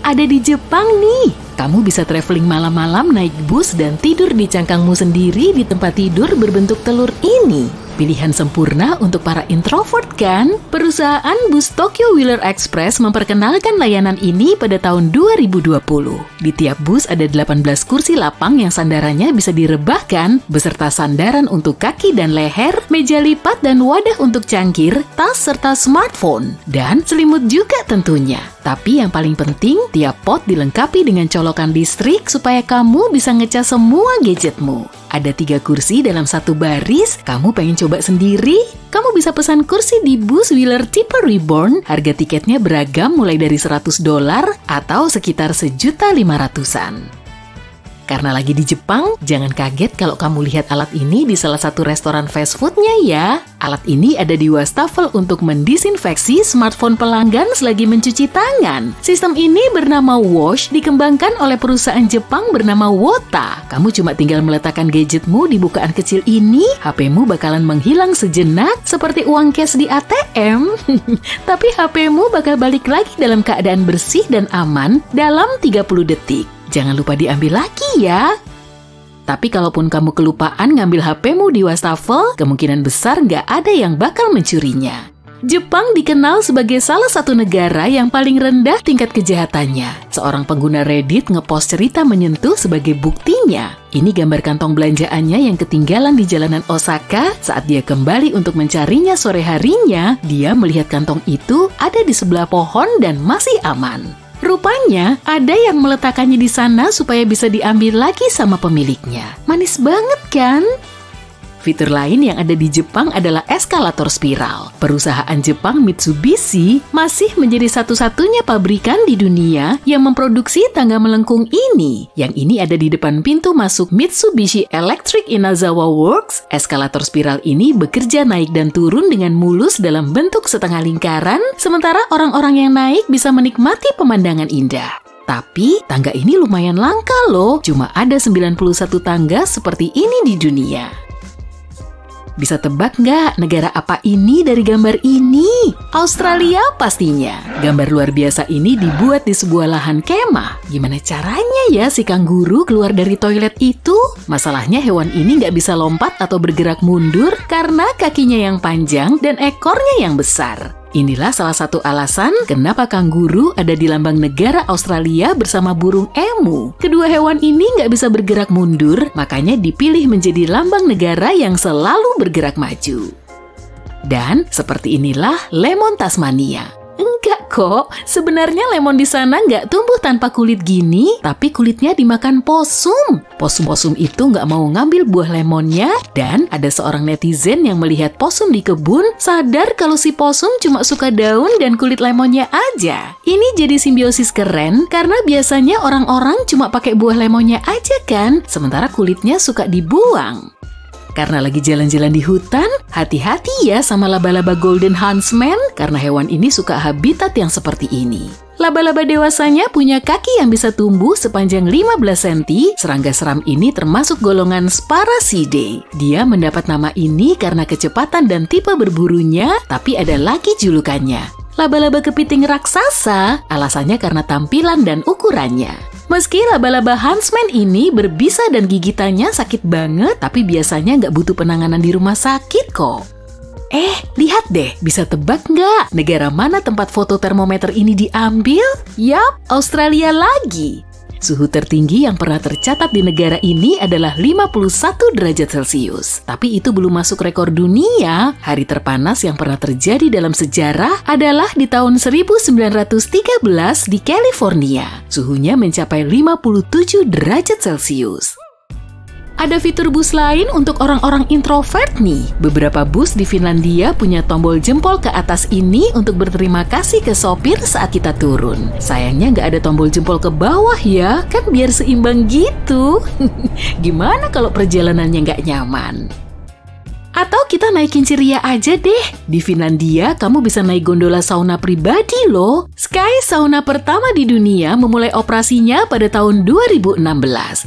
ada di Jepang nih. Kamu bisa traveling malam-malam naik bus dan tidur di cangkangmu sendiri di tempat tidur berbentuk telur ini. Pilihan sempurna untuk para introvert kan? Perusahaan bus Tokyo Wheeler Express memperkenalkan layanan ini pada tahun 2020. Di tiap bus ada 18 kursi lapang yang sandarannya bisa direbahkan, beserta sandaran untuk kaki dan leher, meja lipat dan wadah untuk cangkir, tas serta smartphone, dan selimut juga tentunya. Tapi yang paling penting, tiap pot dilengkapi dengan colokan listrik supaya kamu bisa ngecas semua gadgetmu. Ada 3 kursi dalam satu baris, kamu pengen coba sendiri? Kamu bisa pesan kursi di bus Wheeler tipe Reborn, harga tiketnya beragam mulai dari $100 atau sekitar $1.500.000. Karena lagi di Jepang, jangan kaget kalau kamu lihat alat ini di salah satu restoran fast foodnya ya. Alat ini ada di wastafel untuk mendisinfeksi smartphone pelanggan selagi mencuci tangan. Sistem ini bernama Wash, dikembangkan oleh perusahaan Jepang bernama Wota. Kamu cuma tinggal meletakkan gadgetmu di bukaan kecil ini, HP-mu bakalan menghilang sejenak seperti uang cash di ATM. Tapi HP-mu bakal balik lagi dalam keadaan bersih dan aman dalam 30 detik. Jangan lupa diambil lagi ya. Tapi kalaupun kamu kelupaan ngambil HP-mu di wastafel, kemungkinan besar nggak ada yang bakal mencurinya. Jepang dikenal sebagai salah satu negara yang paling rendah tingkat kejahatannya. Seorang pengguna Reddit ngepost cerita menyentuh sebagai buktinya. Ini gambar kantong belanjaannya yang ketinggalan di jalanan Osaka. Saat dia kembali untuk mencarinya sore harinya, dia melihat kantong itu ada di sebelah pohon dan masih aman. Rupanya, ada yang meletakkannya di sana supaya bisa diambil lagi sama pemiliknya. Manis banget kan? Fitur lain yang ada di Jepang adalah eskalator spiral. Perusahaan Jepang Mitsubishi masih menjadi satu-satunya pabrikan di dunia yang memproduksi tangga melengkung ini. Yang ini ada di depan pintu masuk Mitsubishi Electric Inazawa Works. Eskalator spiral ini bekerja naik dan turun dengan mulus dalam bentuk setengah lingkaran, sementara orang-orang yang naik bisa menikmati pemandangan indah. Tapi, tangga ini lumayan langka loh. Cuma ada 91 tangga seperti ini di dunia. Bisa tebak nggak negara apa ini dari gambar ini? Australia pastinya. Gambar luar biasa ini dibuat di sebuah lahan kemah. Gimana caranya ya si kanguru keluar dari toilet itu? Masalahnya hewan ini nggak bisa lompat atau bergerak mundur karena kakinya yang panjang dan ekornya yang besar. Inilah salah satu alasan kenapa kanguru ada di lambang negara Australia bersama burung emu. Kedua hewan ini nggak bisa bergerak mundur, makanya dipilih menjadi lambang negara yang selalu bergerak maju. Dan seperti inilah lemon Tasmania. Enggak kok, sebenarnya lemon di sana nggak tumbuh tanpa kulit gini, tapi kulitnya dimakan posum. Posum-posum itu nggak mau ngambil buah lemonnya, dan ada seorang netizen yang melihat posum di kebun, sadar kalau si posum cuma suka daun dan kulit lemonnya aja. Ini jadi simbiosis keren, karena biasanya orang-orang cuma pakai buah lemonnya aja kan, sementara kulitnya suka dibuang. Karena lagi jalan-jalan di hutan, hati-hati ya sama laba-laba golden huntsman karena hewan ini suka habitat yang seperti ini. Laba-laba dewasanya punya kaki yang bisa tumbuh sepanjang 15 cm. Serangga seram ini termasuk golongan Sparacidae. Dia mendapat nama ini karena kecepatan dan tipe berburunya, tapi ada lagi julukannya. Laba-laba kepiting raksasa, alasannya karena tampilan dan ukurannya. Meski laba-laba huntsman ini berbisa dan gigitannya sakit banget, tapi biasanya nggak butuh penanganan di rumah sakit kok. Lihat deh, bisa tebak nggak negara mana tempat foto termometer ini diambil? Yap, Australia lagi. Suhu tertinggi yang pernah tercatat di negara ini adalah 51 derajat Celcius. Tapi itu belum masuk rekor dunia. Hari terpanas yang pernah terjadi dalam sejarah adalah di tahun 1913 di California. Suhunya mencapai 57 derajat Celcius. Ada fitur bus lain untuk orang-orang introvert nih. Beberapa bus di Finlandia punya tombol jempol ke atas ini untuk berterima kasih ke sopir saat kita turun. Sayangnya nggak ada tombol jempol ke bawah ya, kan biar seimbang gitu. Gimana kalau perjalanannya nggak nyaman? Atau kita naikin ceria aja deh. Di Finlandia, kamu bisa naik gondola sauna pribadi loh. Sky Sauna pertama di dunia memulai operasinya pada tahun 2016.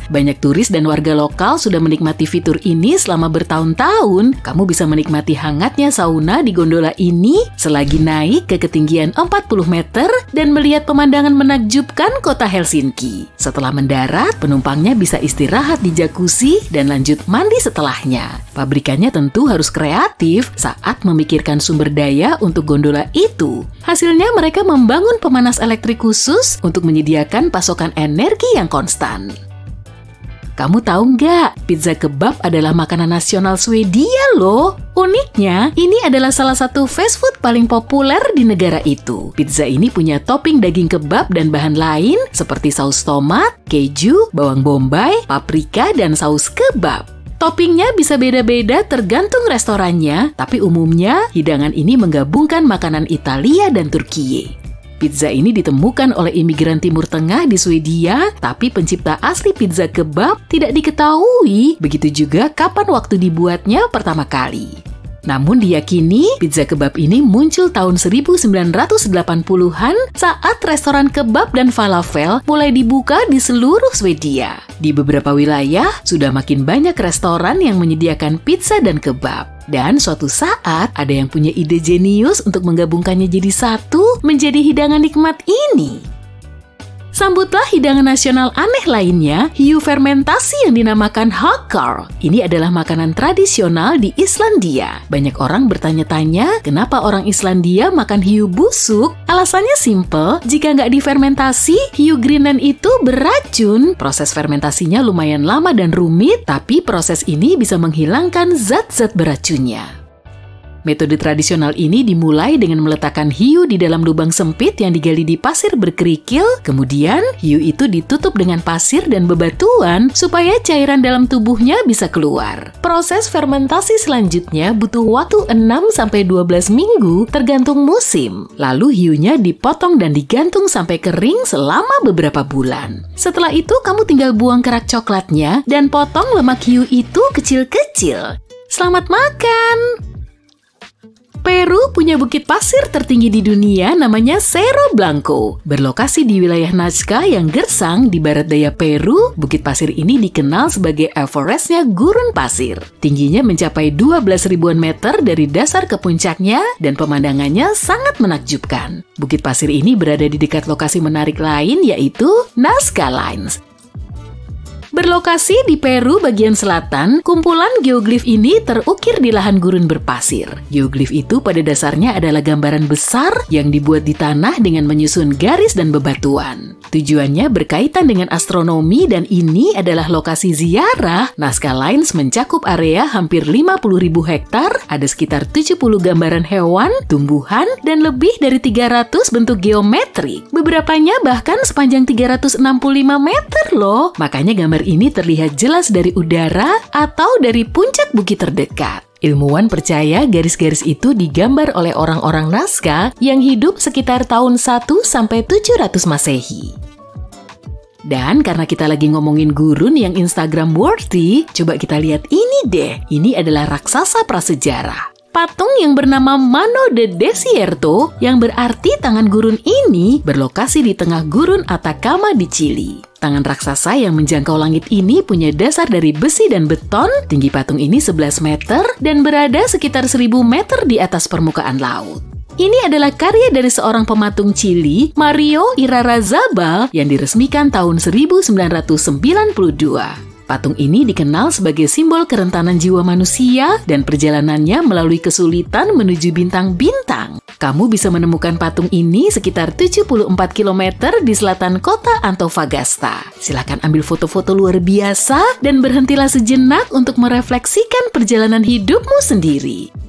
Banyak turis dan warga lokal sudah menikmati fitur ini selama bertahun-tahun. Kamu bisa menikmati hangatnya sauna di gondola ini selagi naik ke ketinggian 40 meter dan melihat pemandangan menakjubkan kota Helsinki. Setelah mendarat, penumpangnya bisa istirahat di jacuzzi dan lanjut mandi setelahnya. Pabrikannya tentu harus kreatif saat memikirkan sumber daya untuk gondola itu. Hasilnya mereka membangun pemanas elektrik khusus untuk menyediakan pasokan energi yang konstan. Kamu tahu nggak, pizza kebab adalah makanan nasional Swedia loh. Uniknya, ini adalah salah satu fast food paling populer di negara itu. Pizza ini punya topping daging kebab dan bahan lain seperti saus tomat, keju, bawang bombay, paprika, dan saus kebab. Toppingnya bisa beda-beda tergantung restorannya, tapi umumnya hidangan ini menggabungkan makanan Italia dan Turkiye. Pizza ini ditemukan oleh imigran Timur Tengah di Swedia, tapi pencipta asli pizza kebab tidak diketahui. Begitu juga kapan waktu dibuatnya pertama kali. Namun diyakini pizza kebab ini muncul tahun 1980-an saat restoran kebab dan falafel mulai dibuka di seluruh Swedia. Di beberapa wilayah sudah makin banyak restoran yang menyediakan pizza dan kebab. Dan suatu saat ada yang punya ide jenius untuk menggabungkannya jadi satu menjadi hidangan nikmat ini. Sambutlah hidangan nasional aneh lainnya, hiu fermentasi yang dinamakan hakkar. Ini adalah makanan tradisional di Islandia. Banyak orang bertanya-tanya, kenapa orang Islandia makan hiu busuk? Alasannya simple, jika nggak difermentasi, hiu Greenland itu beracun. Proses fermentasinya lumayan lama dan rumit, tapi proses ini bisa menghilangkan zat-zat beracunnya. Metode tradisional ini dimulai dengan meletakkan hiu di dalam lubang sempit yang digali di pasir berkerikil, kemudian hiu itu ditutup dengan pasir dan bebatuan supaya cairan dalam tubuhnya bisa keluar. Proses fermentasi selanjutnya butuh waktu 6-12 minggu tergantung musim. Lalu hiunya dipotong dan digantung sampai kering selama beberapa bulan. Setelah itu kamu tinggal buang kerak coklatnya dan potong lemak hiu itu kecil-kecil. Selamat makan! Peru punya bukit pasir tertinggi di dunia namanya Cerro Blanco. Berlokasi di wilayah Nazca yang gersang di barat daya Peru, bukit pasir ini dikenal sebagai Everestnya gurun pasir. Tingginya mencapai 12 ribuan meter dari dasar ke puncaknya dan pemandangannya sangat menakjubkan. Bukit pasir ini berada di dekat lokasi menarik lain yaitu Nazca Lines. Berlokasi di Peru bagian selatan, kumpulan geoglif ini terukir di lahan gurun berpasir. Geoglif itu pada dasarnya adalah gambaran besar yang dibuat di tanah dengan menyusun garis dan bebatuan. Tujuannya berkaitan dengan astronomi dan ini adalah lokasi ziarah. Nazca Lines mencakup area hampir 50.000 hektar, ada sekitar 70 gambaran hewan, tumbuhan, dan lebih dari 300 bentuk geometrik. Beberapanya bahkan sepanjang 365 meter loh. Makanya gambar ini terlihat jelas dari udara atau dari puncak bukit terdekat. Ilmuwan percaya garis-garis itu digambar oleh orang-orang Nazca yang hidup sekitar tahun 1-700 Masehi. Dan karena kita lagi ngomongin gurun yang Instagram worthy, coba kita lihat ini deh. Ini adalah raksasa prasejarah. Patung yang bernama Mano de Desierto, yang berarti tangan gurun ini, berlokasi di tengah gurun Atacama di Chili. Tangan raksasa yang menjangkau langit ini punya dasar dari besi dan beton. Tinggi patung ini 11 meter dan berada sekitar 1000 meter di atas permukaan laut. Ini adalah karya dari seorang pematung Chili, Mario Irarrázaval, yang diresmikan tahun 1992. Patung ini dikenal sebagai simbol kerentanan jiwa manusia dan perjalanannya melalui kesulitan menuju bintang-bintang. Kamu bisa menemukan patung ini sekitar 74 km di selatan kota Antofagasta. Silakan ambil foto-foto luar biasa dan berhentilah sejenak untuk merefleksikan perjalanan hidupmu sendiri.